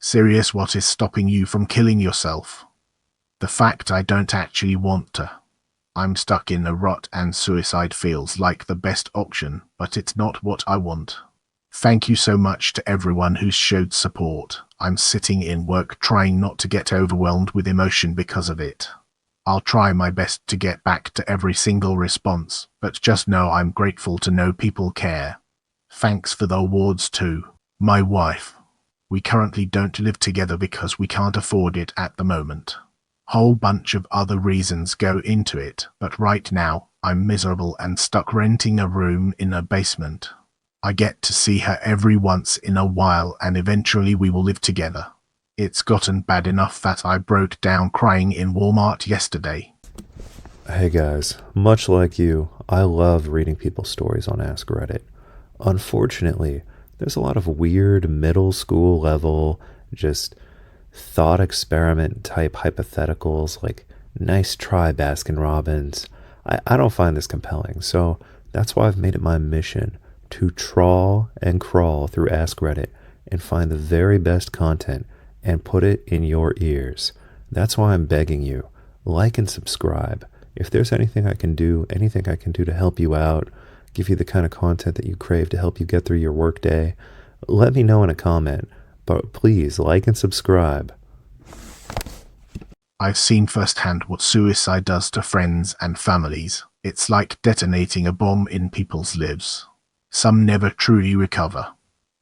Serious, what is stopping you from killing yourself? The fact I don't actually want to. I'm stuck in a rut and suicide feels like the best option, but it's not what I want. Thank you so much to everyone who's showed support. I'm sitting in work trying not to get overwhelmed with emotion because of it. I'll try my best to get back to every single response, but just know I'm grateful to know people care. Thanks for the awards too. My wife. We currently don't live together because we can't afford it at the moment. Whole bunch of other reasons go into it, but right now, I'm miserable and stuck renting a room in a basement. I get to see her every once in a while and eventually we will live together. It's gotten bad enough that I broke down crying in Walmart yesterday. Hey guys, much like you, I love reading people's stories on Ask Reddit. Unfortunately, there's a lot of weird middle school level, just thought experiment type hypotheticals like nice try Baskin Robbins. I don't find this compelling, so that's why I've made it my mission to trawl and crawl through Ask Reddit and find the very best content and put it in your ears. That's why I'm begging you, like and subscribe. If there's anything I can do to help you out, give you the kind of content that you crave to help you get through your workday, let me know in a comment. But please like and subscribe. I've seen firsthand what suicide does to friends and families. It's like detonating a bomb in people's lives. Some never truly recover.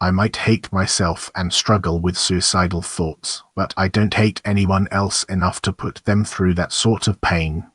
I might hate myself and struggle with suicidal thoughts, but I don't hate anyone else enough to put them through that sort of pain.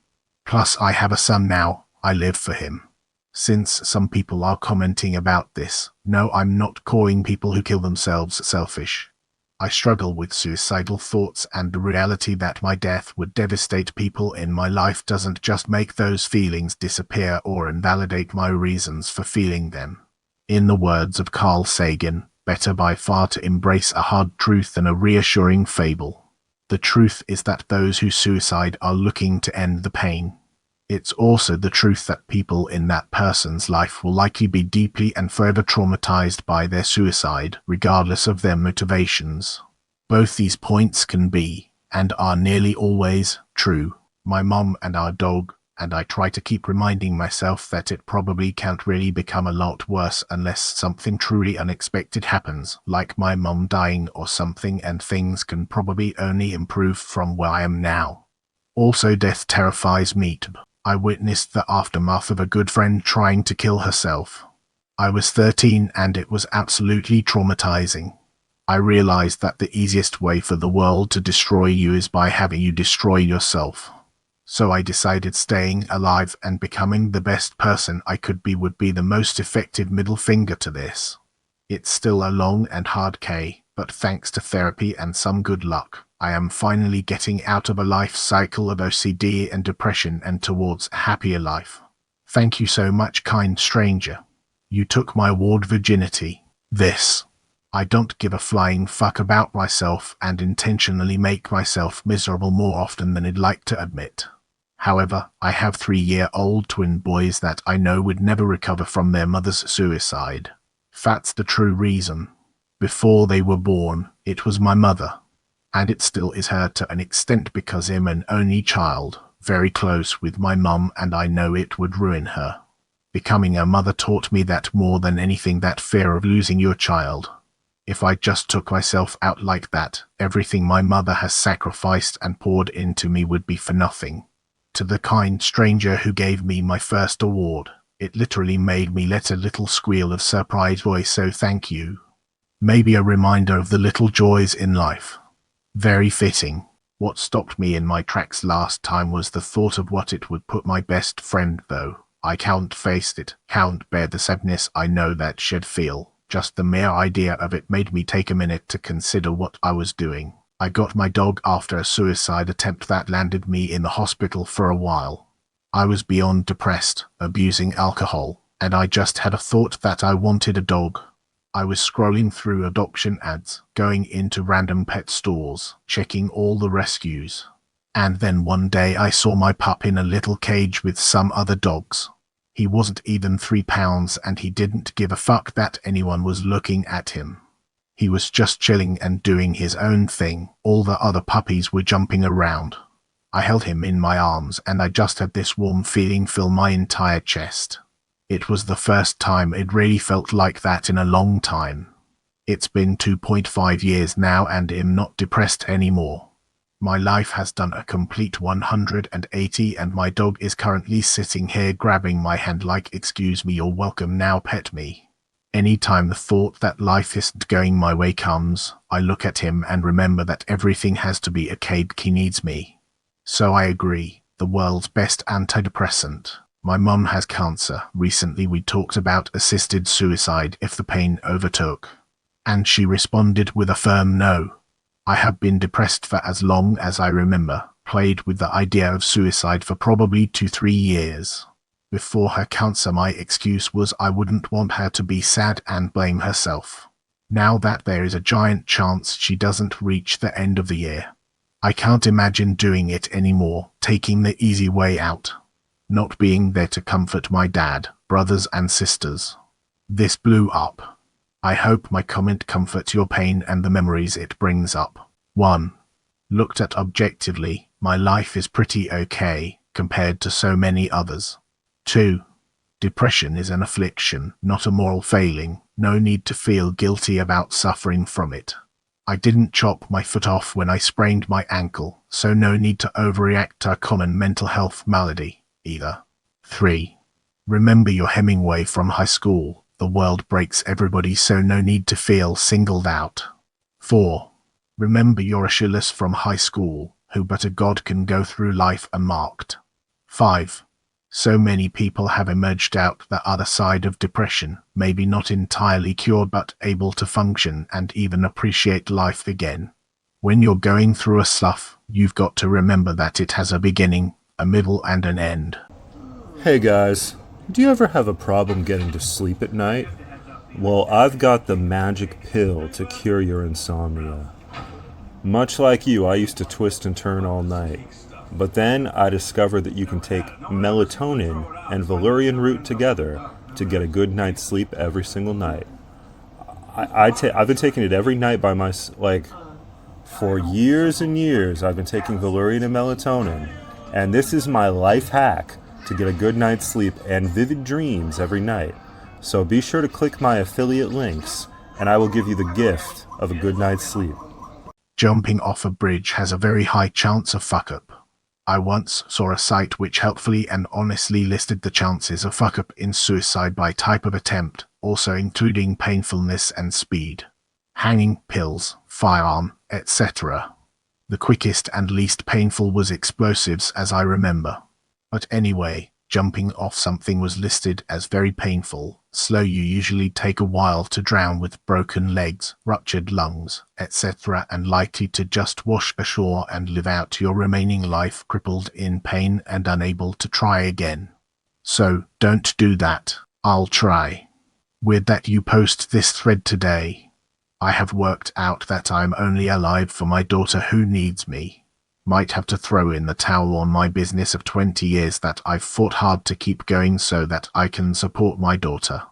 Plus, I have a son now. I live for him. Since some people are commenting about this, no, I'm not calling people who kill themselves selfish. I struggle with suicidal thoughts, and the reality that my death would devastate people in my life doesn't just make those feelings disappear or invalidate my reasons for feeling them. In the words of Carl Sagan, better by far to embrace a hard truth than a reassuring fable. The truth is that those who suicide are looking to end the pain. It's also the truth that people in that person's life will likely be deeply and forever traumatized by their suicide, regardless of their motivations. Both these points can be, and are nearly always, true. My mom and our dog, and I try to keep reminding myself that it probably can't really become a lot worse unless something truly unexpected happens, like my mom dying or something, and things can probably only improve from where I am now. Also, death terrifies me too. I witnessed the aftermath of a good friend trying to kill herself. I was 13 and it was absolutely traumatizing. I realized that the easiest way for the world to destroy you is by having you destroy yourself. So I decided staying alive and becoming the best person I could be would be the most effective middle finger to this. It's still a long and hard K, but thanks to therapy and some good luck, I am finally getting out of a life cycle of OCD and depression and towards a happier life. Thank you so much, kind stranger. You took my award virginity. I don't give a flying fuck about myself and intentionally make myself miserable more often than I'd like to admit. However, I have 3-year-old twin boys that I know would never recover from their mother's suicide. That's the true reason. Before they were born, it was my mother. And it still is her to an extent because I'm an only child, very close with my mum, and I know it would ruin her. Becoming a mother taught me that more than anything, that fear of losing your child. If I just took myself out like that, everything my mother has sacrificed and poured into me would be for nothing. To the kind stranger who gave me my first award, it literally made me let a little squeal of surprise joy, so thank you. Maybe a reminder of the little joys in life. Very fitting. What stopped me in my tracks last time was the thought of what it would put my best friend though. I can't face it, can't bear the sadness I know that she'd feel. Just the mere idea of it made me take a minute to consider what I was doing. I got my dog after a suicide attempt that landed me in the hospital for a while. I was beyond depressed, abusing alcohol, and I just had a thought that I wanted a dog. I was scrolling through adoption ads, going into random pet stores, checking all the rescues. And then one day I saw my pup in a little cage with some other dogs. He wasn't even 3 pounds and he didn't give a fuck that anyone was looking at him. He was just chilling and doing his own thing. All the other puppies were jumping around. I held him in my arms and I just had this warm feeling fill my entire chest. It was the first time it really felt like that in a long time. It's been 2.5 years now and I'm not depressed anymore. My life has done a complete 180 and my dog is currently sitting here grabbing my hand like, excuse me, you're welcome now, pet me. Anytime the thought that life isn't going my way comes, I look at him and remember that everything has to be okay. He needs me. So I agree, the world's best antidepressant. My mum has cancer. Recently we talked about assisted suicide if the pain overtook. And she responded with a firm no. I have been depressed for as long as I remember, played with the idea of suicide for probably 2-3 years. Before her cancer my excuse was I wouldn't want her to be sad and blame herself. Now that there is a giant chance she doesn't reach the end of the year, I can't imagine doing it anymore, taking the easy way out. Not being there to comfort my dad, brothers and sisters. This blew up. I hope my comment comforts your pain and the memories it brings up. 1. Looked at objectively, my life is pretty okay, compared to so many others. 2. Depression is an affliction, not a moral failing. No need to feel guilty about suffering from it. I didn't chop my foot off when I sprained my ankle, so no need to overreact to a common mental health malady, either. 3. Remember your Hemingway from high school. The world breaks everybody, so no need to feel singled out. 4. Remember your Achilles from high school, who but a god can go through life unmarked. 5. So many people have emerged out the other side of depression, maybe not entirely cured but able to function and even appreciate life again. When you're going through a slough, you've got to remember that it has a beginning, a middle and an end. Hey guys, do you ever have a problem getting to sleep at night? Well, I've got the magic pill to cure your insomnia. Much like you, I used to twist and turn all night. But then I discovered that you can take melatonin and Valerian Root together to get a good night's sleep every single night. I've been taking it every night by for years and years. I've been taking Valerian and melatonin, and this is my life hack to get a good night's sleep and vivid dreams every night. So be sure to click my affiliate links, and I will give you the gift of a good night's sleep. Jumping off a bridge has a very high chance of fuck-up. I once saw a site which helpfully and honestly listed the chances of fuck-up in suicide by type of attempt, also including painfulness and speed. Hanging, pills, firearm, etc. The quickest and least painful was explosives, as I remember. But anyway, jumping off something was listed as very painful, slow. You usually take a while to drown with broken legs, ruptured lungs, etc., and likely to just wash ashore and live out your remaining life crippled in pain and unable to try again. So, don't do that. I'll try. Weird that you post this thread today. I have worked out that I'm only alive for my daughter who needs me. Might have to throw in the towel on my business of 20 years that I've fought hard to keep going so that I can support my daughter.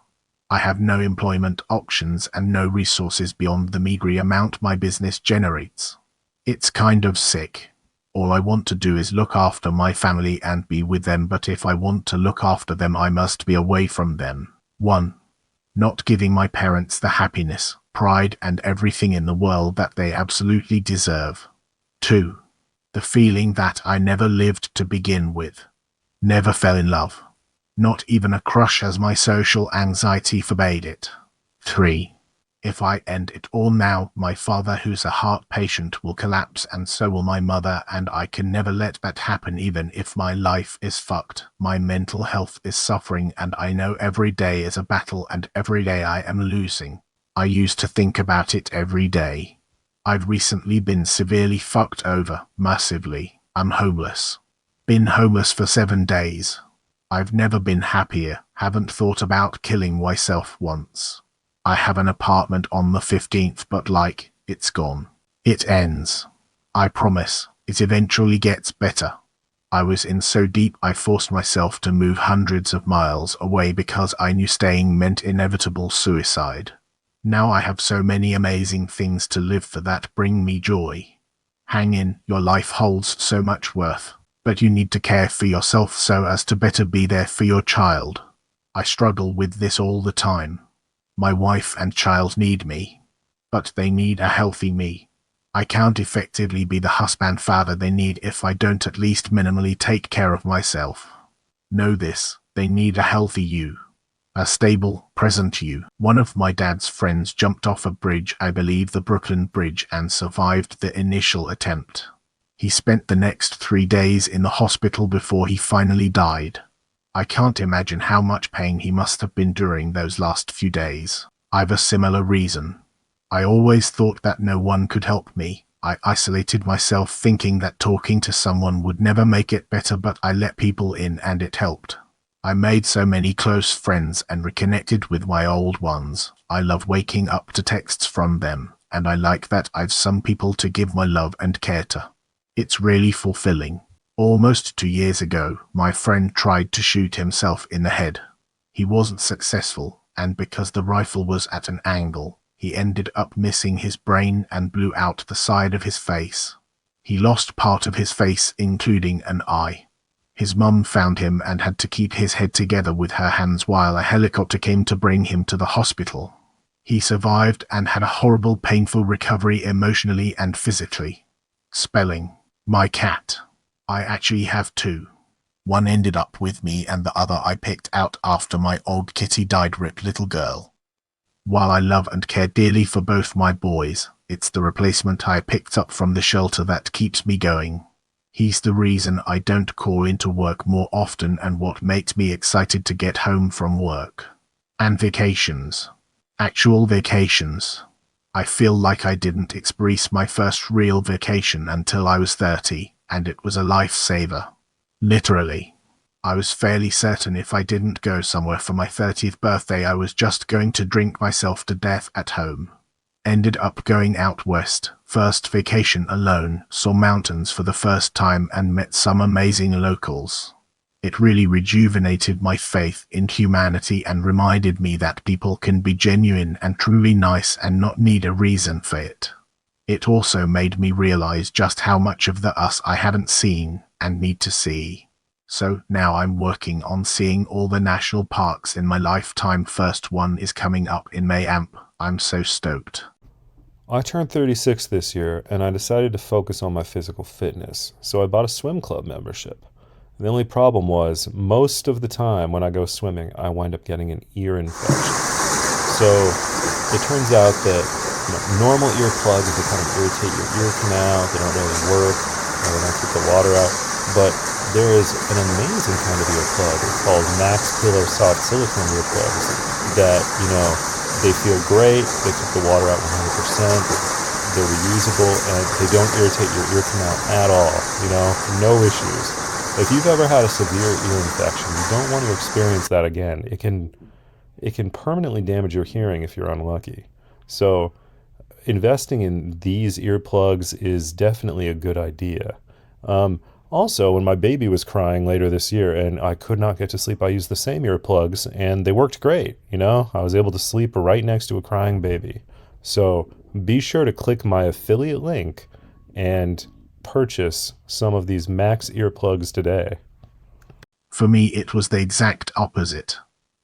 I have no employment options and no resources beyond the meagre amount my business generates. It's kind of sick. All I want to do is look after my family and be with them, but if I want to look after them I must be away from them. 1. Not giving my parents the happiness, pride and everything in the world that they absolutely deserve. 2. The feeling that I never lived to begin with. Never fell in love. Not even a crush, as my social anxiety forbade it. 3. If I end it all now, my father, who's a heart patient, will collapse and so will my mother, and I can never let that happen even if my life is fucked. My mental health is suffering and I know every day is a battle and every day I am losing. I used to think about it every day. I've recently been severely fucked over, massively. I'm homeless. Been homeless for 7 days. I've never been happier, haven't thought about killing myself once. I have an apartment on the 15th, but it's gone. It ends. I promise, it eventually gets better. I was in so deep I forced myself to move hundreds of miles away because I knew staying meant inevitable suicide. Now I have so many amazing things to live for that bring me joy. Hang in, your life holds so much worth, but you need to care for yourself so as to better be there for your child. I struggle with this all the time. My wife and child need me, but they need a healthy me. I can't effectively be the husband father they need if I don't at least minimally take care of myself. Know this, they need a healthy you. A stable, present you. One of my dad's friends jumped off a bridge, I believe the Brooklyn Bridge, and survived the initial attempt. He spent the next 3 days in the hospital before he finally died. I can't imagine how much pain he must have been during those last few days. I've a similar reason. I always thought that no one could help me. I isolated myself thinking that talking to someone would never make it better, but I let people in and it helped. I made so many close friends and reconnected with my old ones. I love waking up to texts from them, and I like that I've some people to give my love and care to. It's really fulfilling. Almost 2 years ago, my friend tried to shoot himself in the head. He wasn't successful, and because the rifle was at an angle, he ended up missing his brain and blew out the side of his face. He lost part of his face, including an eye. His mum found him and had to keep his head together with her hands while a helicopter came to bring him to the hospital. He survived and had a horrible, painful recovery emotionally and physically. Spelling. My cat. I actually have 2. One ended up with me and the other I picked out after my old kitty died. Rip little girl. While I love and care dearly for both my boys, it's the replacement I picked up from the shelter that keeps me going. He's the reason I don't call into work more often and what makes me excited to get home from work. And vacations. Actual vacations. I feel like I didn't experience my first real vacation until I was 30, and it was a lifesaver. Literally. I was fairly certain if I didn't go somewhere for my 30th birthday I was just going to drink myself to death at home. Ended up going out west, first vacation alone, saw mountains for the first time and met some amazing locals. It really rejuvenated my faith in humanity and reminded me that people can be genuine and truly nice and not need a reason for it. It also made me realize just how much of the us I hadn't seen and need to see. So now I'm working on seeing all the national parks in my lifetime. First one is coming up in May. I'm so stoked. I turned 36 this year, and I decided to focus on my physical fitness, so I bought a swim club membership. The only problem was, most of the time when I go swimming, I wind up getting an ear infection. So it turns out that normal earplugs, they kind of irritate your ear canal, they don't really work, they don't keep the water out, but there is an amazing kind of earplug. It's called Mack's Pillow Soft Silicone earplugs that, they feel great, they keep the water out 100%, they're reusable, and they don't irritate your ear canal at all, no issues. If you've ever had a severe ear infection, you don't want to experience that again. It can permanently damage your hearing if you're unlucky. So investing in these earplugs is definitely a good idea. Also, when my baby was crying later this year and I could not get to sleep, I used the same earplugs and they worked great. I was able to sleep right next to a crying baby. So be sure to click my affiliate link and purchase some of these Mack's earplugs today. For me, it was the exact opposite.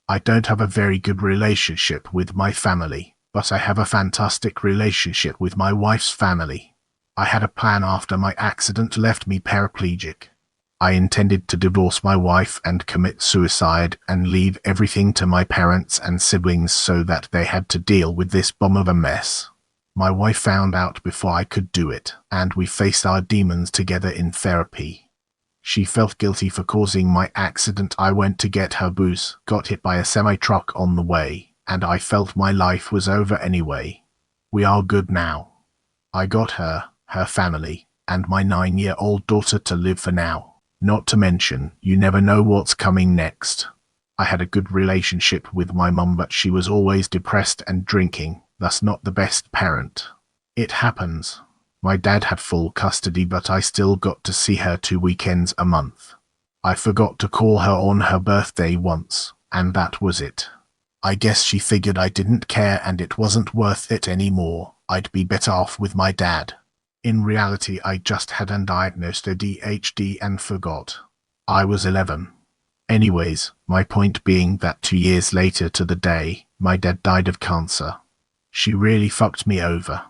I don't have a very good relationship with my family, but I have a fantastic relationship with my wife's family. I had a plan after my accident left me paraplegic. I intended to divorce my wife and commit suicide and leave everything to my parents and siblings so that they had to deal with this bomb of a mess. My wife found out before I could do it, and we faced our demons together in therapy. She felt guilty for causing my accident. I went to get her booze, got hit by a semi-truck on the way, and I felt my life was over anyway. We are good now. I got her family, and my 9-year-old daughter to live for now. Not to mention, you never know what's coming next. I had a good relationship with my mum, but she was always depressed and drinking, thus not the best parent. It happens. My dad had full custody, but I still got to see her 2 weekends a month. I forgot to call her on her birthday once, and that was it. I guess she figured I didn't care and it wasn't worth it anymore. I'd be better off with my dad. In reality, I just had undiagnosed ADHD and forgot. I was 11. Anyways, my point being that 2 years later to the day, my dad died of cancer. She really fucked me over.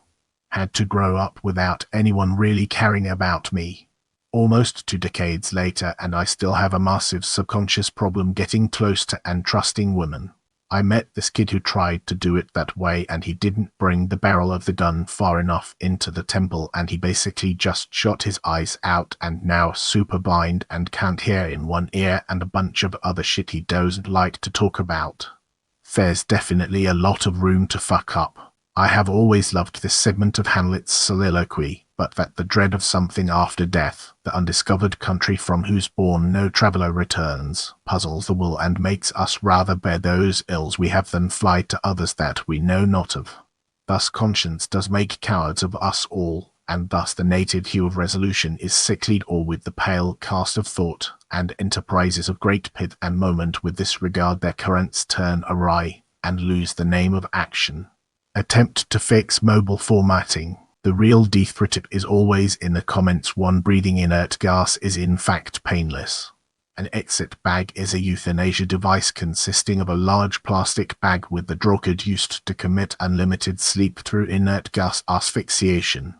Had to grow up without anyone really caring about me. Almost 2 decades later, and I still have a massive subconscious problem getting close to and trusting women. I met this kid who tried to do it that way, and he didn't bring the barrel of the gun far enough into the temple, and he basically just shot his eyes out and now super blind and can't hear in one ear and a bunch of other shit he doesn't like to talk about. There's definitely a lot of room to fuck up. I have always loved this segment of Hamlet's soliloquy, but that the dread of something after death, the undiscovered country from whose bourne no traveller returns, puzzles the will and makes us rather bear those ills we have than fly to others that we know not of. Thus conscience does make cowards of us all, and thus the native hue of resolution is sicklied all with the pale cast of thought, and enterprises of great pith and moment with this regard their currents turn awry, and lose the name of action. Attempt to fix mobile formatting. The real death tip is always in the comments. One breathing inert gas is in fact painless. An exit bag is a euthanasia device consisting of a large plastic bag with the drunkard used to commit unlimited sleep through inert gas asphyxiation.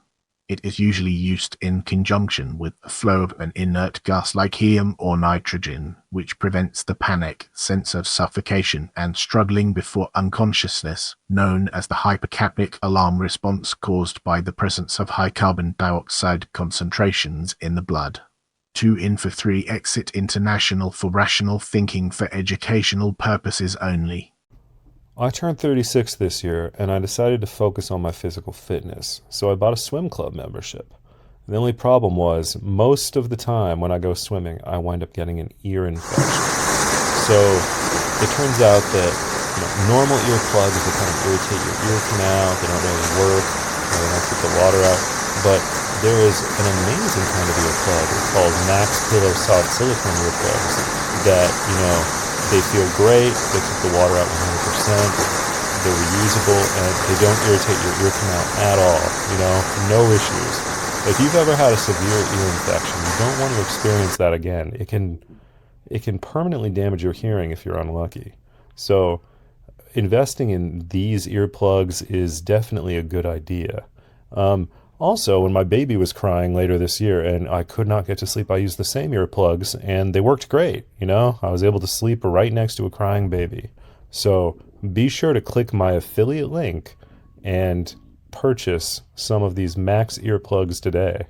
It is usually used in conjunction with the flow of an inert gas like helium or nitrogen, which prevents the panic, sense of suffocation, and struggling before unconsciousness, known as the hypercapnic alarm response caused by the presence of high carbon dioxide concentrations in the blood. 2 in for 3 exit international for rational thinking for educational purposes only. I turned 36 this year, and I decided to focus on my physical fitness, so I bought a swim club membership. The only problem was, most of the time when I go swimming, I wind up getting an ear infection. So it turns out that normal earplugs that kind of irritate your ear canal, they don't really work, they don't keep the water out, but there is an amazing kind of earplug. It's called Mack's Pillow Soft Silicone earplugs that, they feel great, they keep the water out 100%, they're reusable, and they don't irritate your ear canal at all, no issues. If you've ever had a severe ear infection, you don't want to experience that again. It can permanently damage your hearing if you're unlucky. So investing in these earplugs is definitely a good idea. Also, when my baby was crying later this year and I could not get to sleep, I used the same earplugs and they worked great. I was able to sleep right next to a crying baby. So be sure to click my affiliate link and purchase some of these Mack's earplugs today.